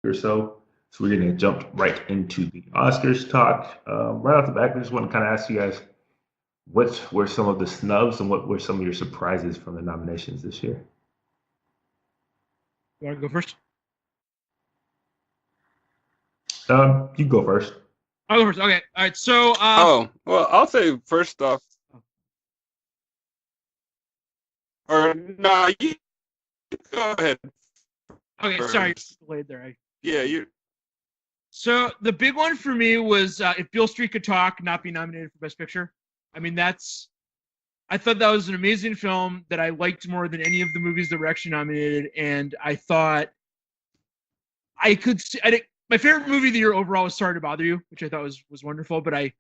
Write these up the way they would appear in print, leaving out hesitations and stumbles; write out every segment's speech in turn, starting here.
or so. So we're going to jump right into the Oscars talk. Right off the back, I just want to kind of ask you guys, what were some of the snubs and what were some of your surprises from the nominations this year? You want to go first? You go first. I'll go first. Okay. All right. So, Oh, well, I'll say first off, or no, you go ahead okay. Sorry, first. delayed there. Yeah, you. So the big one for me was if Beale Street Could Talk not be nominated for Best Picture. I mean, I thought that was an amazing film that I liked more than any of the movies that were actually nominated, and I thought I could see. My favorite movie of the year overall was Sorry to Bother You, which I thought was wonderful, but I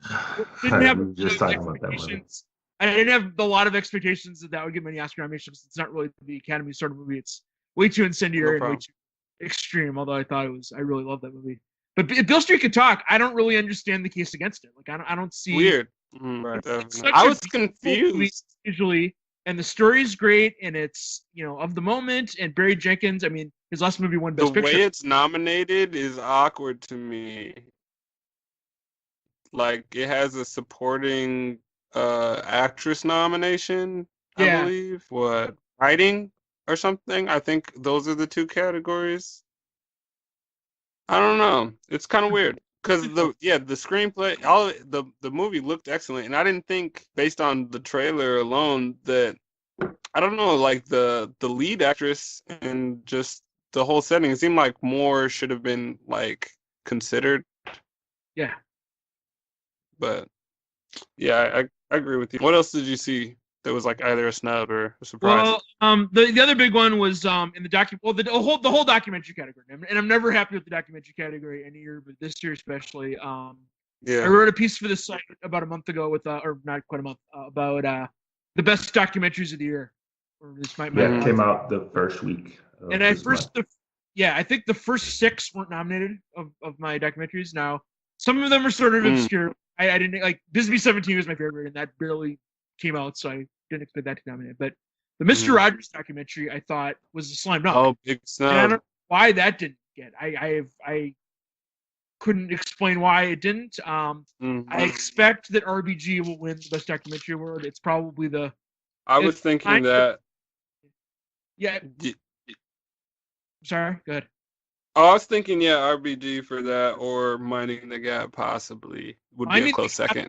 didn't have We were a lot just of talking about that movie. expectations. I didn't have a lot of expectations that would get many Oscar nominations. It's not really the Academy sort of movie. It's way too No incendiary and way problem. too extreme. Although I really love that movie. But if Bill Street Could Talk, I don't really understand the case against it. Like I don't see. Weird. Right, It's definitely. such I a was beautiful movie confused. usually, and the story's great, and it's of the moment. And Barry Jenkins, I mean, his last movie won The Best way Picture. it's nominated is awkward to me. Like it has a supporting actress nomination, I Yeah, believe. What, writing or something? I think those are the two categories. I don't know. It's kind of weird because the screenplay, the movie looked excellent, and I didn't think based on the trailer alone that I don't know, like the lead actress and just the whole setting, it seemed like more should have been like considered. yeah. But yeah, I agree with you. What else did you see that was like either a snub or a surprise? Well, the other big one was in the well, the whole documentary category, and I'm never happy with the documentary category any year, but this year especially. I Yeah. wrote a piece for the site about a month ago with, or not quite a month, about the best documentaries of the year, or at least my Yeah, it Mm-hmm. came thoughts. out the first week And of this month. yeah, I think the first six weren't nominated of my documentaries. Now, some of them are sort of Mm. obscure. I didn't like Bisbee 17 was my favorite, and that barely came out, so I didn't expect that to be nominated. But the Mister Mm-hmm. Rogers documentary I thought was a slam dunk, Oh, big and I don't know snub. why that didn't get. I couldn't explain why it didn't. I Mm-hmm. expect that RBG will win the best documentary award. It's probably I was it's kind thinking of that. yeah. y- Sorry, go ahead. Oh, I was thinking, yeah, RBG for that or Minding the Gap possibly would be a Finding close second.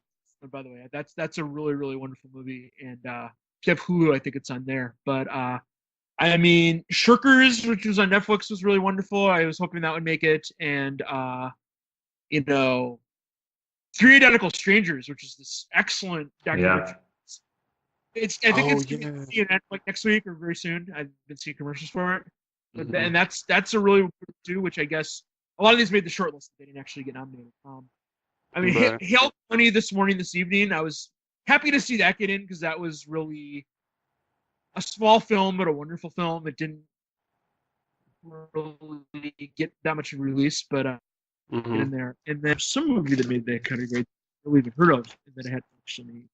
by the way, that's a really really wonderful movie, and if you have Hulu, I think it's on there. But I mean, Shirkers, which was on Netflix, was really wonderful. I was hoping that would make it, and you know, Three Identical Strangers, which is this excellent documentary. Yeah. I think Oh it's going to yeah. be CNN like next week or very soon. I've been seeing commercials for it, Mm-hmm. and that's a really good too. Which I guess a lot of these made the short list. They didn't actually get nominated. I mean, Right. Hail Money this evening. I was happy to see that get in because that was really a small film, but a wonderful film. It didn't really get that much release, but get Mm-hmm. in there. And then some movie that made that category I really even heard of, and that I had actually.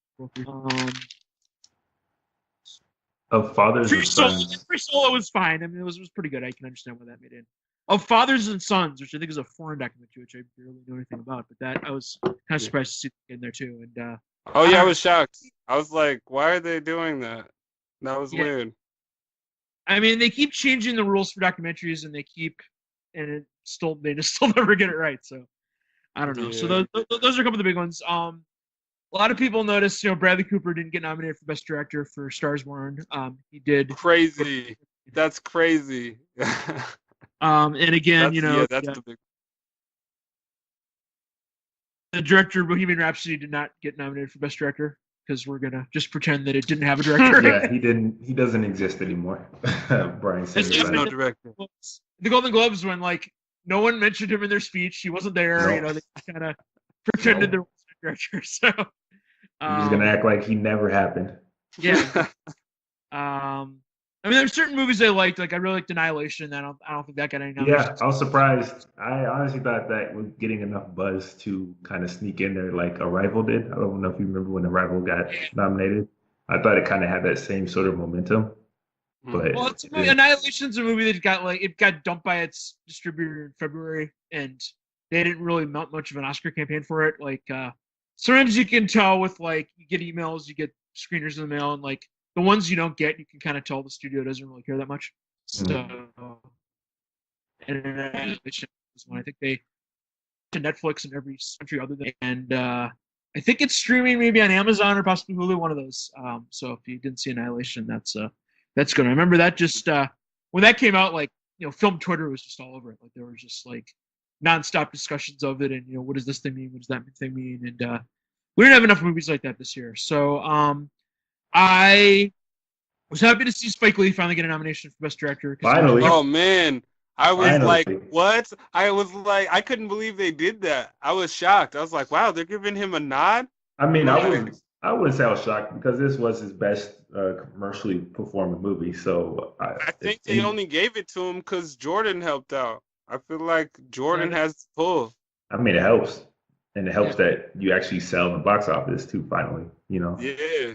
Of fathers Free and Solo, sons. Free Solo was fine. I mean, it was pretty good. I can understand why that made it. Of Fathers and Sons, which I think is a foreign documentary, which I barely know anything about, but that I was kind of Yeah. surprised to see in there too. And Oh I yeah, I don't know. was shocked. I was like, why are they doing that? That was Yeah, weird. I mean, they keep changing the rules for documentaries, and they just still never get it right. So I don't know. So Yeah. those are a couple of the big ones. A lot of people noticed, Bradley Cooper didn't get nominated for Best Director for Stars Born. He did. Crazy. That's crazy. And again, That's the big. the director of Bohemian Rhapsody did not get nominated for Best Director because we're gonna just pretend that it didn't have a director. Yeah, he didn't. He doesn't exist anymore. Brian It's Singer's There's happened no like, in director. the Golden Globes when no one mentioned him in their speech. He wasn't there. no, They kind of pretended there no. was a director. So He's just gonna um, act like he never happened. yeah. I mean, there's certain movies I liked. Like I really liked Annihilation. I don't think that got any Yeah, nominations. I was surprised. I honestly thought that was getting enough buzz to kind of sneak in there like Arrival did. I don't know if you remember when Arrival got Yeah. nominated. I thought it kind of had that same sort of momentum. But Well, Annihilation's a movie that got dumped by its distributor in February, and they didn't really mount much of an Oscar campaign for it. Like sometimes you can tell with like you get emails, you get screeners in the mail, and like the ones you don't get, you can kind of tell the studio doesn't really care that much. So, and Annihilation is one I think they to Netflix in every country other than, and I think it's streaming maybe on Amazon or possibly Hulu, one of those. So if you didn't see Annihilation, that's good. I remember that just when that came out, like film Twitter was just all over it. Like there were just like nonstop discussions of it, and what does this thing mean? What does that thing mean? And we didn't have enough movies like that this year. So I was happy to see Spike Lee finally get a nomination for Best Director. Finally. Oh man. I was Finally. like, what? I was like, I couldn't believe they did that. I was shocked. I was like, wow, they're giving him a nod? I mean, I wouldn't say I was shocked because this was his best commercially performing movie. So I think they only gave it to him because Jordan helped out. I feel like Jordan has pull. I mean, it helps. And it helps that you actually sell in the box office too, finally, Yeah.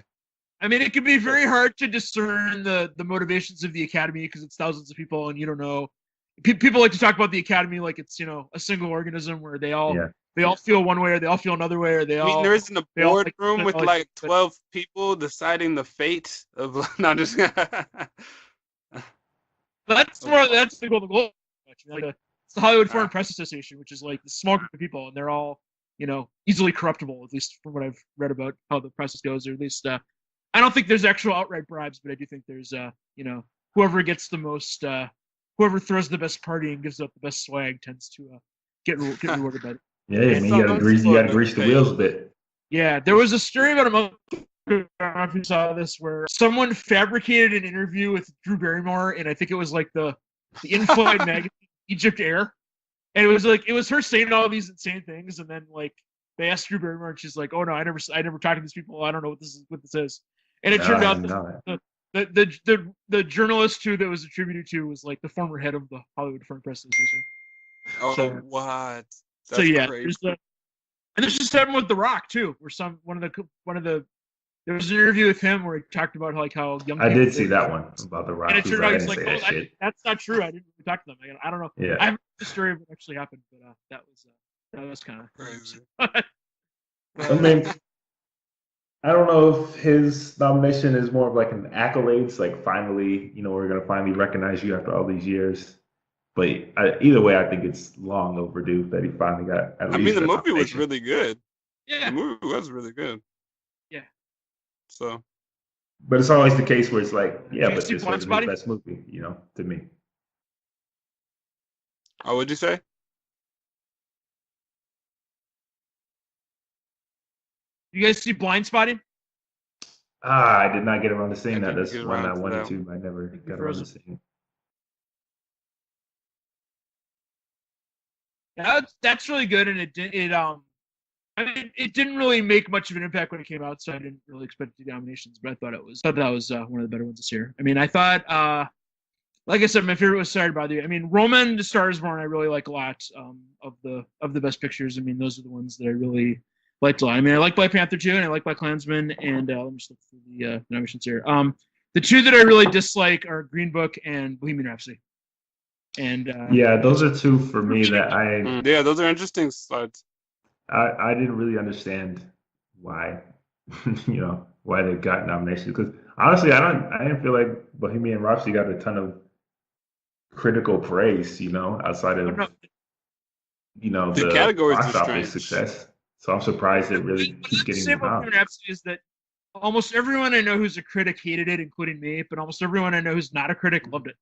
I mean, it can be very hard to discern the motivations of the Academy because it's thousands of people and you don't know. People like to talk about the Academy like it's a single organism where they all feel one way or they all feel another way or they all. I mean, there isn't a boardroom with like 12 people deciding the fate of not just. That's the Golden Globe. It's the Hollywood Foreign Press Association, which is like the small group of people, and they're all easily corruptible, at least from what I've read about how the process goes, or at least I don't think there's actual outright bribes, but I do think there's whoever gets the most. Whoever throws the best party and gives up the best swag tends to get rewarded by it. Yeah, I mean, you gotta grease the wheels a bit. Yeah, there was a story about a month ago, I don't know if you saw this, where someone fabricated an interview with Drew Barrymore, and I think it was like the in-flight magazine Egypt Air, and it was her saying all these insane things, and then like they asked Drew Barrymore, and she's like, "Oh no, I never talked to these people. I don't know what this is," and it turned out the journalist who that was attributed to was like the former head of the Hollywood Foreign Press Association. Oh, what? That's crazy. And this just happened with The Rock too, where there was an interview with him where he talked about how young. I did see that one about The Rock. And it turned out he's like, that's not true. I didn't really talk to them. I don't know. Yeah. I haven't heard the story of what actually happened, but that was kind of crazy. I mean, I don't know if his nomination is more of like an accolades, like finally, we're gonna finally recognize you after all these years. But either way, I think it's long overdue that he finally got. I mean, the movie was really good. Yeah, the movie was really good. Yeah. So. But it's always the case where it's like, yeah, but this was the best movie, to me. Oh, what'd you say? You guys see Blind Spotting? I did not get around to seeing that. That's one I wanted to. I never got around to seeing. Yeah, that's really good, and it didn't really make much of an impact when it came out, so I didn't really expect it to nominations. But I thought that was one of the better ones this year. I mean, I thought, like I said, my favorite was Sorry to Bother You. I mean, Roman: The Star Is Born I really like a lot of the best pictures. I mean, those are the ones that I really liked a lot. I mean, I like Black Panther 2, and I like Black Klansman, and let me just look through the nominations here. The two that I really dislike are Green Book and Bohemian Rhapsody. And yeah, those are two for me that yeah, those are interesting slides. I didn't really understand why why they got nominations, because honestly I didn't feel like Bohemian Rhapsody got a ton of critical praise outside of the categories box office success. So I'm surprised it really keeps getting the Bohemian Rhapsody is that almost everyone I know who's a critic hated it, including me, but almost everyone I know who's not a critic loved it.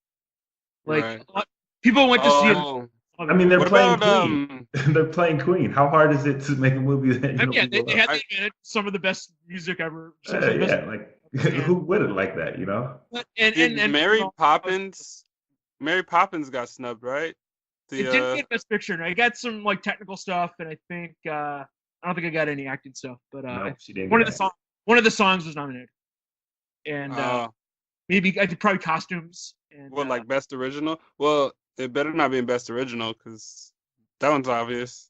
Like people went to see it. I mean, they're playing Queen. They're playing Queen. How hard is it to make a movie that they had to admit some of the best music ever. Who wouldn't like that, And Mary Poppins got snubbed, right? It didn't get Best Picture. No, I got some like technical stuff, and I think I don't think I got any acting stuff. But one of the songs was nominated, and maybe I did probably costumes. And, like Best Original? Well, it better not be in Best Original because that one's obvious.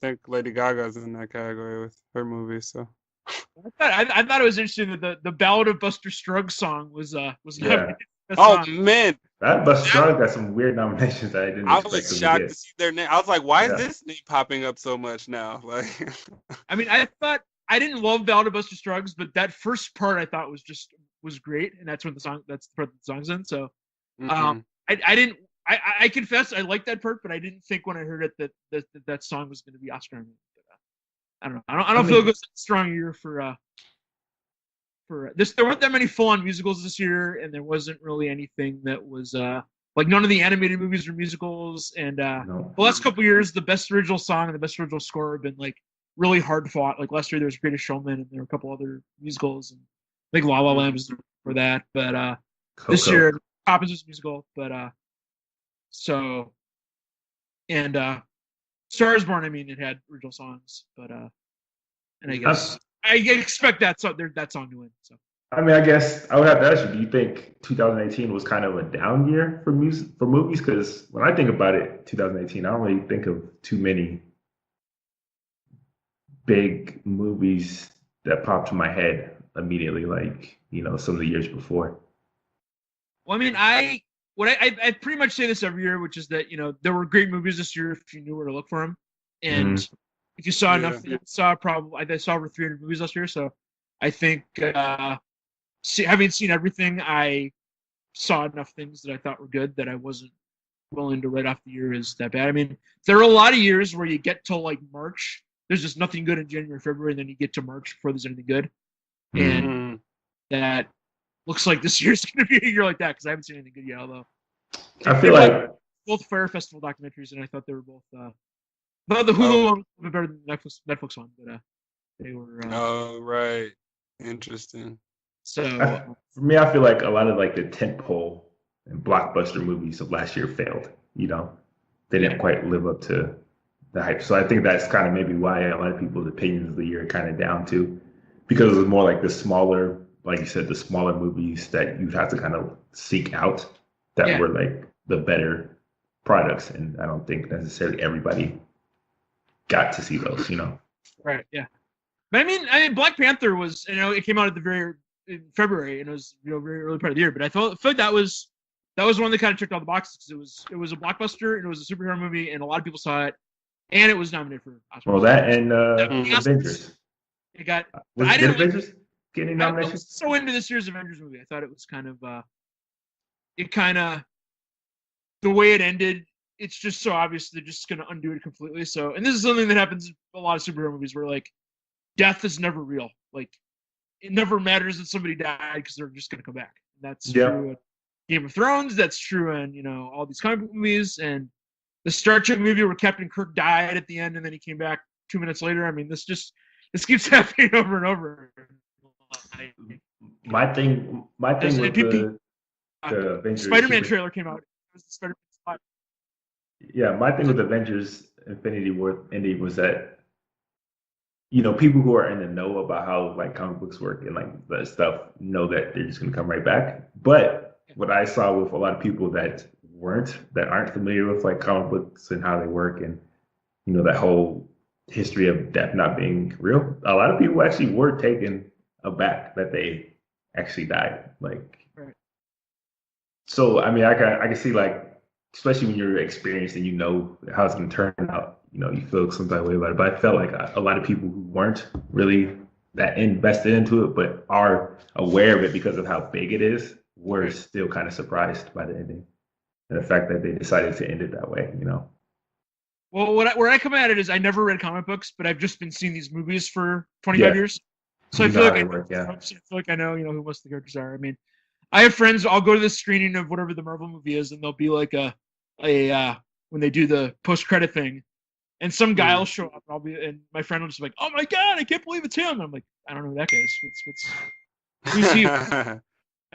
I think Lady Gaga's in that category with her movie. So I thought it was interesting that the Ballad of Buster Scruggs song was nominated Best Oh song. man, That Busta Rhymes got some weird nominations that I didn't I expect was them to shocked to get. see their name. I was like, why is Yeah. this name popping up so much now? Like, I mean, I thought I didn't love Ballad of Buster Scruggs, but that first part I thought was great, and that's when the song that's the part that the song's in. So um, mm-mm. I didn't I confess I liked that part, but I didn't think when I heard it that song was going to be Oscar nominated. I don't know. I I don't feel it mean, was a strong year for this. There weren't that many full on musicals this year, and there wasn't really anything that was like none of the animated movies were musicals. And no. the last couple years, the best original song and the best original score have been like really hard fought. Like last year, there was Greatest Showman, and there were a couple other musicals, and like La La Land was for that. But this Coco. year, Poppins was a musical. But so and Star is Born. I mean, it had original songs, but and I guess I expect that song to win. So. I mean, I guess I would have to ask you, do you think 2018 was kind of a down year for music for movies? Because when I think about it, 2018, I don't really think of too many big movies that pop to my head immediately, like, some of the years before. Well, I mean, I pretty much say this every year, which is that there were great movies this year if you knew where to look for them, and Mhm. if you saw Yeah. enough, you saw probably I saw over 300 movies last year, so I think having seen everything, I saw enough things that I thought were good that I wasn't willing to write off the year as that bad. I mean, there are a lot of years where you get to like March, there's just nothing good in January, February, and then you get to March before there's anything good, and Mhm. Mm. that looks like this year's going to be a year like that because I haven't seen anything good yet. Although I they feel both Fire Festival documentaries, and I thought they were both. But the Hulu one was better than the Netflix one, but they were. Oh, right. Interesting. So for me, I feel like a lot of like the tentpole and blockbuster movies of last year failed. They didn't quite live up to the hype. So I think that's kind of maybe why a lot of people's opinions of the year are kind of down too, because it was more like the smaller, like you said, the smaller movies that you'd have to kind of seek out that were like the better products, and I don't think necessarily everybody got to see those. Right. Yeah. But I mean, Black Panther was, it came out at in February, and it was, very early part of the year. But I felt like that was one that kind of checked all the boxes because it was a blockbuster and it was a superhero movie, and a lot of people saw it, and it was nominated for Oscars. Well, that and Mhm. Avengers. It got. Was I it didn't like. Avengers getting I was nominations? so into this year's Avengers movie. I thought it was kind of. It kind of the way it ended. It's just so obvious they're just going to undo it completely. So, and this is something that happens in a lot of superhero movies where like death is never real. Like it never matters that somebody died because they're just going to come back. And that's true in Game of Thrones. That's true in all these comic book movies, and the Star Trek movie where Captain Kirk died at the end and then he came back 2 minutes later. I mean, this keeps happening over and over. My thing with the Avengers Spider-Man trailer came out. It was the Spider-Man. Yeah, my thing with Avengers Infinity War ending was that people who are in the know about how like comic books work and like that stuff know that they're just gonna come right back. But what I saw with a lot of people that aren't familiar with like comic books and how they work, and that whole history of death not being real, a lot of people actually were taken aback that they actually died. Like, so I mean, I can see like, especially when you're experienced and how it's gonna turn out, you feel some type of way about it. But I felt like a lot of people who weren't really that invested into it, but are aware of it because of how big it is, were still kind of surprised by the ending and the fact that they decided to end it that way. Well, where I come at it is I never read comic books, but I've just been seeing these movies for 25 Yeah. years. So You I feel know like how they work, yeah. I feel like I know, who most of the characters are. I mean, I have friends. I'll go to the screening of whatever the Marvel movie is, and there'll be like a when they do the post credit thing, and some guy will show up. And my friend will just be like, "Oh my god, I can't believe it's him." I'm like, I don't know who that guy is. Who's he? I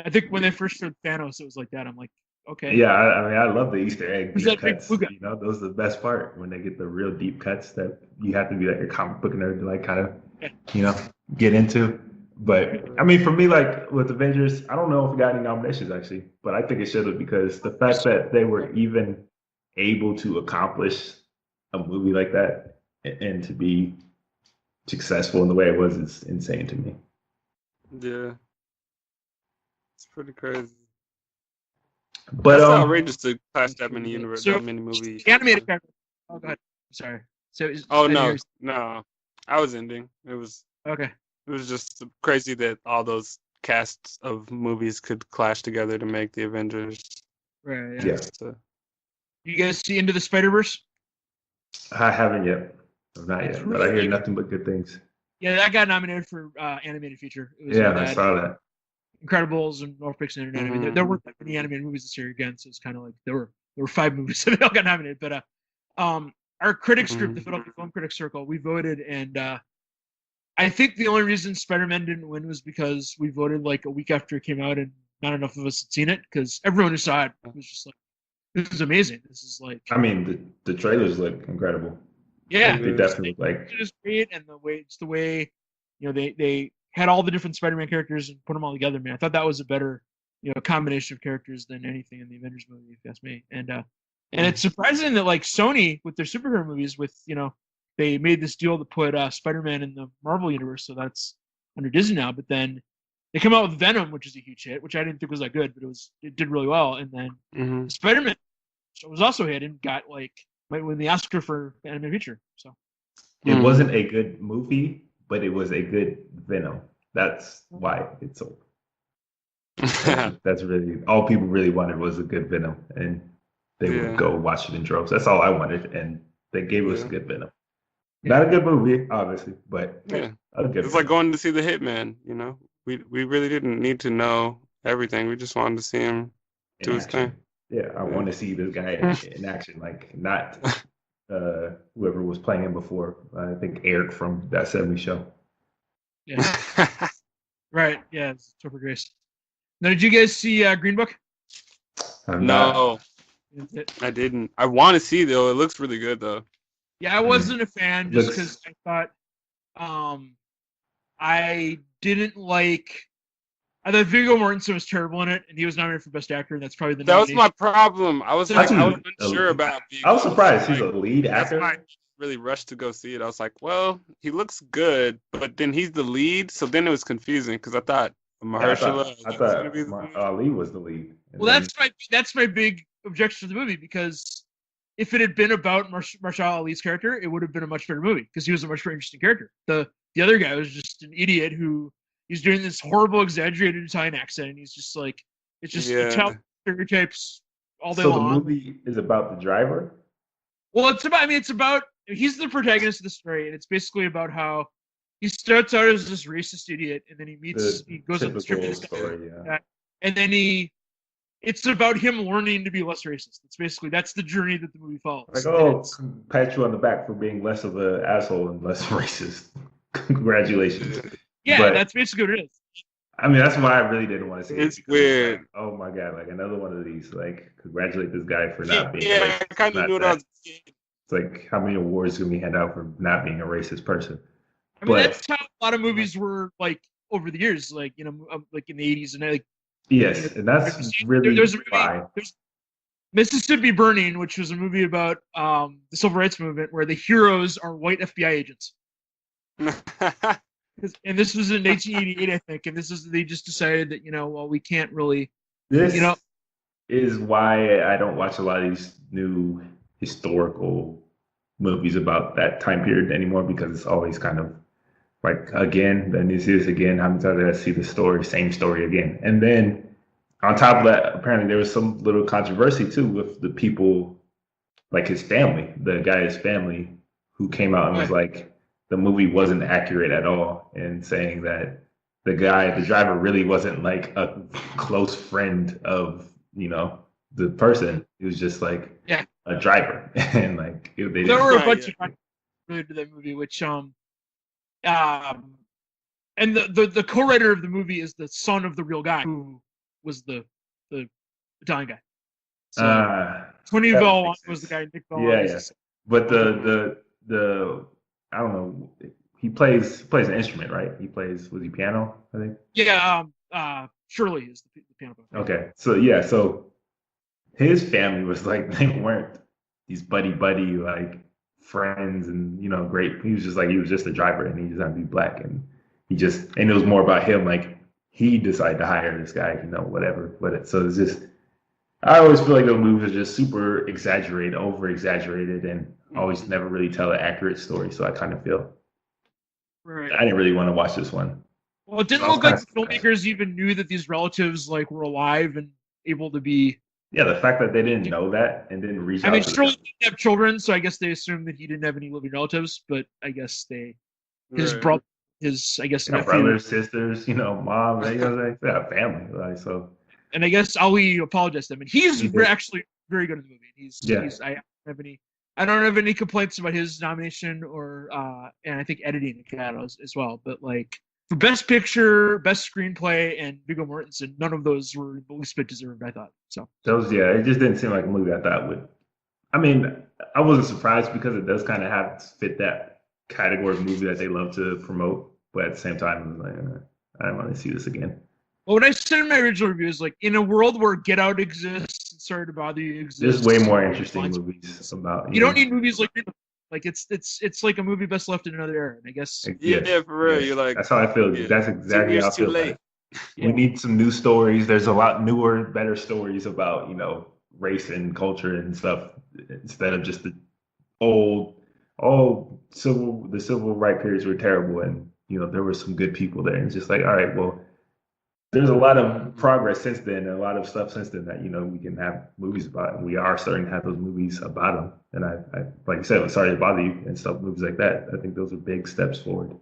think when they first showed Thanos, it was like that. I'm like, okay. Yeah, I mean, I love the Easter egg Who's deep that big cuts. blue guy? Those are the best part when they get the real deep cuts that you have to be like a comic book nerd to like kind of, get into. But I mean, for me, like with Avengers, I don't know if it got any nominations actually, but I think it should have, because the fact that they were even able to accomplish a movie like that and to be successful in the way it was is insane to me. Yeah. It's pretty crazy. But That's outrageous to clash that many universe, So that many movies. animated character. Oh, go ahead. Sorry. So Oh I didn't no, hear you. no, I was ending. Okay. It was just crazy that all those casts of movies could clash together to make the Avengers. Right. Yeah. yeah, So, You guys see Into the Spider-Verse? I haven't yet. Not It's yet, but I hear really nothing but good things. Yeah, that got nominated for animated feature. It was Yeah, with I that saw that. Incredibles and North Pixel Internet. I mean, there mhm. weren't that many animated movies this year again, so it's kind of like there were 5 movies that all got nominated. But our critics group, the Philadelphia Film Critics Circle, we voted, and I think the only reason Spider-Man didn't win was because we voted like a week after it came out, and not enough of us had seen it. Because everyone who saw it was just like, "This is amazing. This is like." I mean, the trailers look incredible. Yeah, They definitely look like. it is great, and the way, they had all the different Spider-Man characters and put them all together. Man, I thought that was a better, combination of characters than anything in the Avengers movie, if you ask me. And it's surprising that like Sony with their superhero movies, they made this deal to put Spider-Man in the Marvel universe, so that's under Disney now. But then they come out with Venom, which is a huge hit, which I didn't think was that good, but it did really well. And then Spider-Man was also a hit and might win the Oscar for animated feature. So It wasn't a good movie, but it was a good Venom. That's why it's sold. That's really all people really wanted was a good Venom, and they would go watch it in droves. That's all I wanted, and they gave us a good Venom. Not a good movie, obviously, but a good. It's like going to see the Hitman. We really didn't need to know everything. We just wanted to see him do his thing. Yeah, I want to see this guy in action, like not whoever was playing him before. I think Eric from That 70s Show. Yeah. Right. Yeah, it's Topher Grace. Now, did you guys see Green Book? No, I didn't. I want to see though. It looks really good though. Yeah, I wasn't a fan just because I thought I didn't like. I thought Viggo Mortensen was terrible in it, and he was nominated for Best Actor, and that's probably the That was nomination. my problem. I was unsure about. I was surprised he's a lead That's actor. why I really rushed to go see it. I was like, well, he looks good, but then he's the lead, so then it was confusing because I thought Mahershala. I thought Ali was the lead. Well, that's my big objection to the movie, because if it had been about Mahershala Ali's character, it would have been a much better movie because he was a much more interesting character. The other guy was just an idiot who he's doing this horrible, exaggerated Italian accent, and he's just like, it's just Italian stereotypes all day long. So the movie is about the driver? Well, it's about he's the protagonist of the story, and it's basically about how he starts out as this racist idiot, and then he goes on this trip to this guy, and then it's about him learning to be less racist. That's the journey that the movie follows. Like, pat you on the back for being less of an asshole and less racist. Congratulations. Yeah, that's basically what it is. I mean, that's why I really didn't want to see it. It's weird. Like, oh my god, like another one of these. Like, congratulate this guy for not being. Yeah, I kind of knew what I was. It's like, how many awards can we hand out for not being a racist person? I mean, that's how a lot of movies were like over the years, like like in the 80s and like. Yes, and that's really there's a movie, why. There's Mississippi Burning, which was a movie about the civil rights movement, where the heroes are white FBI agents. And this was in 1988, I think. And they just decided that we can't really. This is why I don't watch a lot of these new historical movies about that time period anymore, because it's always kind of like, again, then you see this again. How many times did I see the same story again? And then on top of that, apparently there was some little controversy too with the people, like his family, the guy's family, who came out and was like, the movie wasn't accurate at all, and saying that the driver really wasn't like a close friend of, the person. He was just like a driver. And like, there were a bunch of related to that movie, which and the co-writer of the movie is the son of the real guy who was the Italian guy. So Tony Bell was the guy. Nick Bell. Yeah. But the I don't know. He plays an instrument, right? Was he piano? I think. Yeah. Shirley is the piano player. Okay. So his family was like, they weren't these buddy like friends and great. He was just a driver, and he just happened to be black, and and it was more about him, like he decided to hire this guy, whatever. But so it's just I always feel like those movies are just super exaggerated, over exaggerated, and always Mhm. never really tell an accurate story. So I kind of feel Right. I didn't really want to watch this one. Well, it So didn't I was look kind like of the surprised. filmmakers even knew that these relatives like were alive and able to be. Yeah, the fact that they didn't know that and didn't reach I mean, out to Shirley them. didn't have children, so I guess they assumed that he didn't have any living relatives. But I guess his Right. brother, his I guess They got nephew, brothers, sisters, mom. They got family. Like so, and I guess Ali apologized to him, and he's he did. actually very good in the movie. Yeah, He's I don't have any complaints about his nomination or and I think editing as well. But like for best picture, best screenplay, and Viggo Mortensen, none of those were the least bit deserved. I thought so. those. Yeah, it just didn't seem like a movie I thought would. I mean, I wasn't surprised because it does kind of have fit that category of movie that they love to promote. But at the same time, I was like, I don't want to see this again. Well, what I said in my original review is like in a world where Get Out exists, and Sorry to Bother You There's way exists, more interesting movies about you don't need movies like it's like a movie best left in another era. And I guess like, yes, Yeah, for real. You're yes. like, That's how I feel. yeah, That's 2 years exactly how I too feel about late. it. We yeah, need some new stories. There's a lot newer, better stories about race and culture and stuff instead of just the old. Oh, the civil rights periods were terrible, and there were some good people there. And it's just like, all right, well, there's a lot of Mhm. progress since then, and a lot of stuff since then that we can have movies about, and we are starting to have those movies about them. And I like I said, Sorry to Bother You and stuff, movies like that. I think those are big steps forward.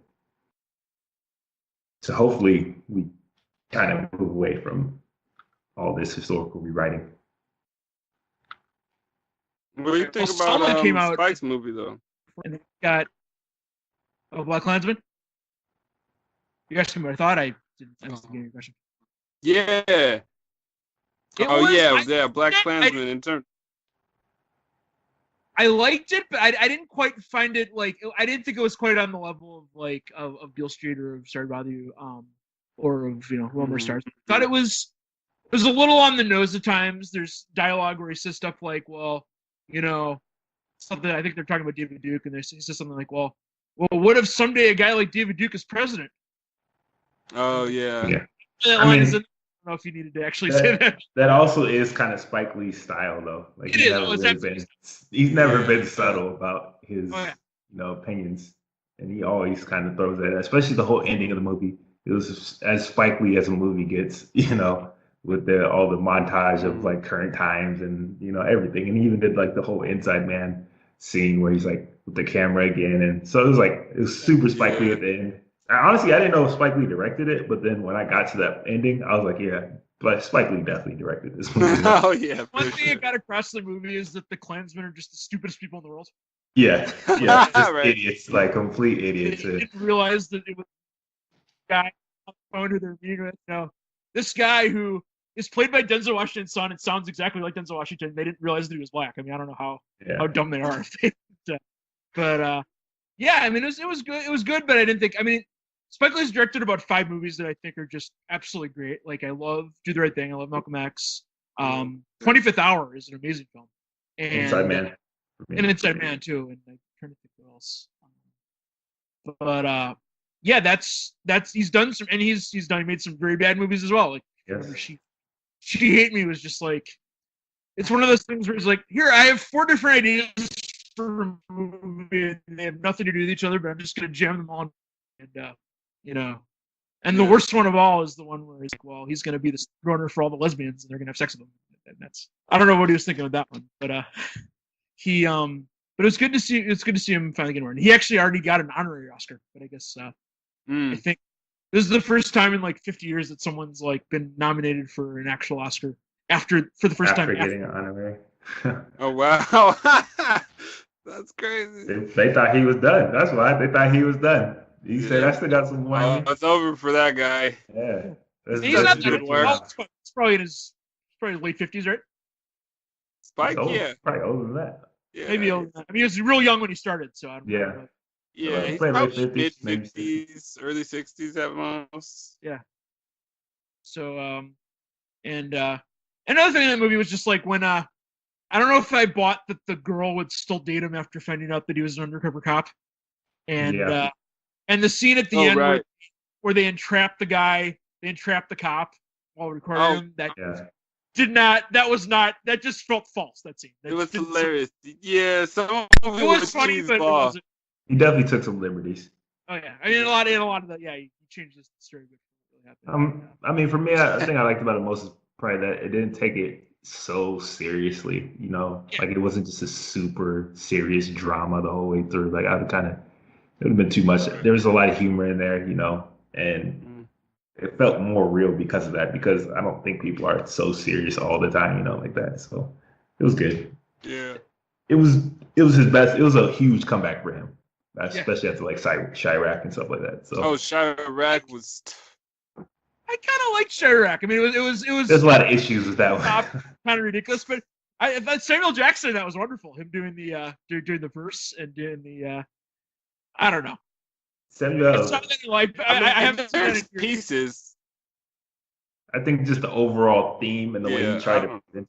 So hopefully we kind of move away from all this historical rewriting. What do you well, think about Selma came out Spike's movie though? and it got Black Klansman. You asked me what I thought. I must have given you a question. Yeah. It Oh was yeah, yeah. Black I, Klansman in turn. I liked it, but I didn't quite find it like I didn't think it was quite on the level of like of Beale Street or of Sorry to Bother You, or of Wilmer Mhm. Stars. I thought it was a little on the nose at times. There's dialogue where he says stuff like, "Well, you know, something." I think they're talking about David Duke, and he says something like, "Well, what if someday a guy like David Duke is president?" Oh Like, yeah. Yeah, that I line is in. mean I don't know if you needed to actually say that that. that also is kind of Spike Lee's style though. Like It is. Oh, it's absolutely. he's never Yeah. been subtle about his Oh yeah. opinions, and he always kind of throws that. Especially the whole ending of the movie. It was as Spike Lee as a movie gets. With all the montage of Mhm. like current times and everything, and he even did like the whole Inside Man scene where he's like with the camera again, and so it was super Spike Lee Yeah. at the end. Honestly, I didn't know Spike Lee directed it, but then when I got to that ending, I was like, yeah, but Spike Lee definitely directed this movie. Oh yeah, One for thing I sure. got across the movie is that the Klansmen are just the stupidest people in the world. Yeah, yeah, just Right. idiots, like complete They idiots. didn't realize that it was a guy on the phone who they're meeting with. This guy who is played by Denzel Washington's son. It sounds exactly like Denzel Washington. They didn't realize that he was black. I mean, I don't know how Yeah, dumb they are. But yeah, I mean, it was good. It was good, but I didn't think. I mean, Spike Lee's directed about 5 movies that I think are just absolutely great. Like I love Do the Right Thing. I love Malcolm X. 25th Hour is an amazing film, Inside and Man for and me. Inside Man too. And I'm trying to think what else. But yeah, that's he's done some, and he made some very bad movies as well. Like remember Yes, she hate me was just like it's one of those things where it's like here I have 4 different ideas for a movie and they have nothing to do with each other, but I'm just gonna jam them all and you know. And the Yeah. worst one of all is the one where he's like, well, he's gonna be the runner for all the lesbians and they're gonna have sex with him. And that's I don't know what he was thinking with that one, but he but it's good to see him finally get an award. He actually already got an honorary Oscar, but I guess I Mm. think this is the first time in like 50 years that someone's like been nominated for an actual Oscar for the first time after after. getting an honorary. Oh wow. That's crazy. They thought he was done. That's why they thought he was done. He said, Yeah. "I still got some more in Oh, me." it's over for that guy. Yeah, He's Such not that's that good good old. for work. now. He's probably in his probably late 50s, right? He's Spike, old, yeah. probably older than that. Maybe Yeah. older than that. I mean, he was real young when he started, so I don't know. Yeah, But Yeah. he's He's probably late probably mid 50s, maybe 60s. 50s, early 60s at most. yeah. So and another thing in that movie was just like when I don't know if I bought that the girl would still date him after finding out that he was an undercover cop, and Yeah, and the scene at the Oh end right. where they entrap the guy, they entrap the cop while recording Oh him. That yeah. did not. That just felt false. That scene. It was hilarious. Yeah, some of It was funny, but it wasn't. He definitely took some liberties. Oh yeah, I mean a lot of that. Yeah, he changed the story. I mean, for me, I think I liked about it most is probably that it didn't take it so seriously. You know, like it wasn't just a super serious drama the whole way through. Like I would kind of, it would have been too much. There was a lot of humor in there, you know, and it felt more real because of that. Because I don't think people are so serious all the time, you know, like that. So it was good. Yeah. It was his best. It was a huge comeback for him, especially after like Chirac and stuff like that. So Chirac was. I kind of liked Chirac. I mean, it was. There's a lot of issues with that one. Kind of ridiculous, but I thought Samuel Jackson, that was wonderful. Him doing doing the verse and doing the I don't know. Samuel. I have pieces. I think just the overall theme and the way he tried to present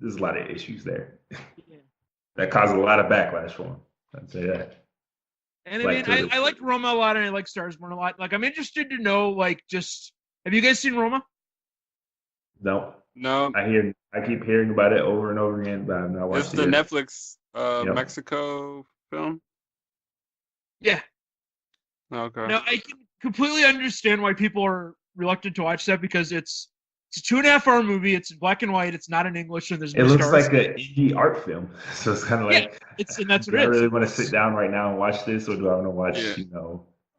there's a lot of issues there. That caused a lot of backlash for him. I'd say that. And I mean, I like Roma a lot, and I like Starsborn a lot. Like, I'm interested to know, like, just have you guys seen Roma? No. No. I keep hearing about it over and over again, but I've not watched it. It's the Netflix Mexico film. Yeah. Okay. Now I can completely understand why people are reluctant to watch that because it's a 2.5-hour movie. It's in black and white. It's not in English, and there's no stars. It looks stars. like an indie art film, so it's kind of like and that's what it is. Do I really want to sit down right now and watch this, or do I want to watch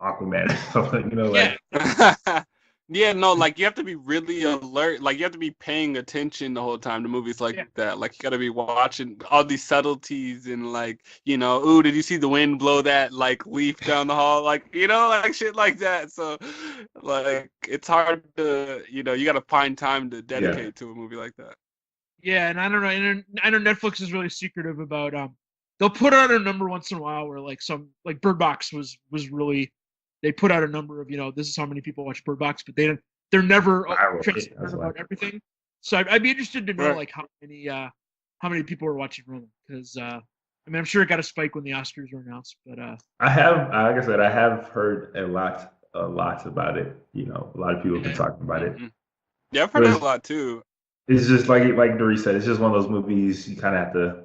Aquaman or something? You know, like. Yeah, no, like you have to be really alert. Like you have to be paying attention the whole time to movies like that. Like you got to be watching all these subtleties and like, you know, ooh, did you see the wind blow that like leaf down the hall? Like, you know, like shit like that. So like it's hard to, you know, you got to find time to dedicate to a movie like that. Yeah, and I don't know. And I know Netflix is really secretive about they'll put out a number once in a while where like some like Bird Box was really. They put out a number of, you know, this is how many people watch Bird Box, but they're never transparent about everything. So I'd be interested to know like how many people are watching Roma because I mean I'm sure it got a spike when the Oscars were announced, but I have, like I said, I have heard a lot about it. You know, a lot of people have been talking about it. Yeah, I've heard a lot too. It's just like Dory said, it's just one of those movies you kind of have to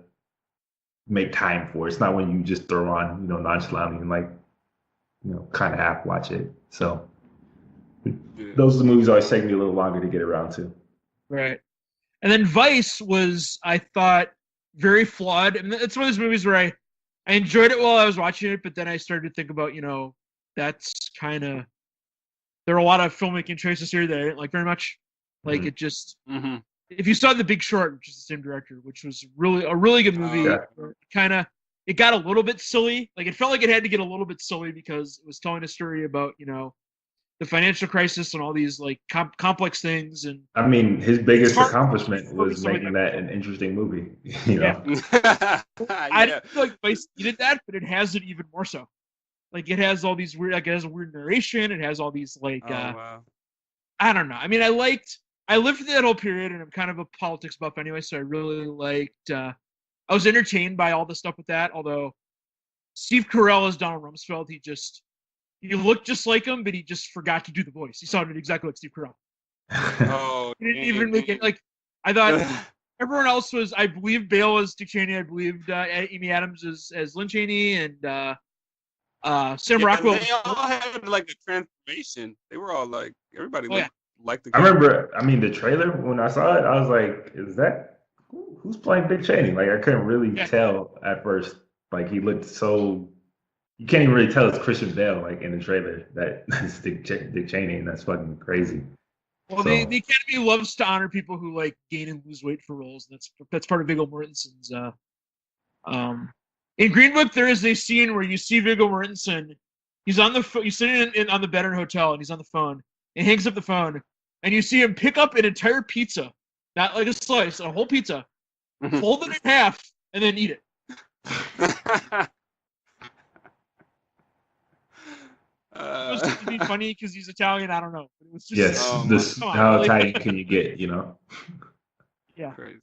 make time for. It's not when you just throw on, you know, nonchalantly and like. You know, kind of half watch it. So those are the movies always take me a little longer to get around to. Right. And then Vice was, I thought, very flawed. And it's one of those movies where I enjoyed it while I was watching it, but then I started to think about, you know, that's kind of, there are a lot of filmmaking choices here that I didn't like very much. Like it just, if you saw The Big Short, which is the same director, which was a really good movie, it got a little bit silly. Like it felt like it had to get a little bit silly because it was telling a story about, you know, the financial crisis and all these like complex things. And I mean, his biggest accomplishment was making that an interesting movie. You know, I didn't feel like Vice needed that, but it has it even more so. Like it has all these weird, like it has a weird narration. It has all these like, I don't know. I mean, I lived through that whole period, and I'm kind of a politics buff anyway, so I really liked. I was entertained by all the stuff with that, although Steve Carell as Donald Rumsfeld, he looked just like him, but he just forgot to do the voice. He sounded exactly like Steve Carell. He didn't even make it, like, I thought everyone else was, I believe Bale as Dick Cheney, I believed Amy Adams as Lynn Cheney, and Sam Rockwell. They all had like a transformation. They were all like, everybody liked the I remember, I mean, the trailer, when I saw it, I was like, is that? Who's playing Dick Cheney? Like I couldn't really tell at first. Like he looked so. You can't even really tell it's Christian Bale like in the trailer that's Dick Cheney, and that's fucking crazy. Well, the Academy loves to honor people who like gain and lose weight for roles. That's part of Viggo Mortensen's. In Green Book, there is a scene where you see Viggo Mortensen. He's on he's sitting on the bed in a hotel, and he's on the phone. And he hangs up the phone, and you see him pick up an entire pizza. Not like a slice, a whole pizza, fold it in half, and then eat it. It was supposed to be funny because he's Italian. I don't know. It was just how Italian can you get? You know? Yeah. Crazy.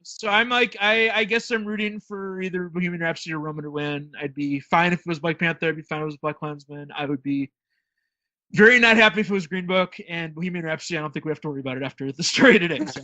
So I'm like, I guess I'm rooting for either Bohemian Rhapsody or Roma to win. I'd be fine if it was Black Panther. I'd be fine if it was Black Klansman. I would be Very not happy if it was Green Book and Bohemian Rhapsody. I don't think we have to worry about it after the story today. So.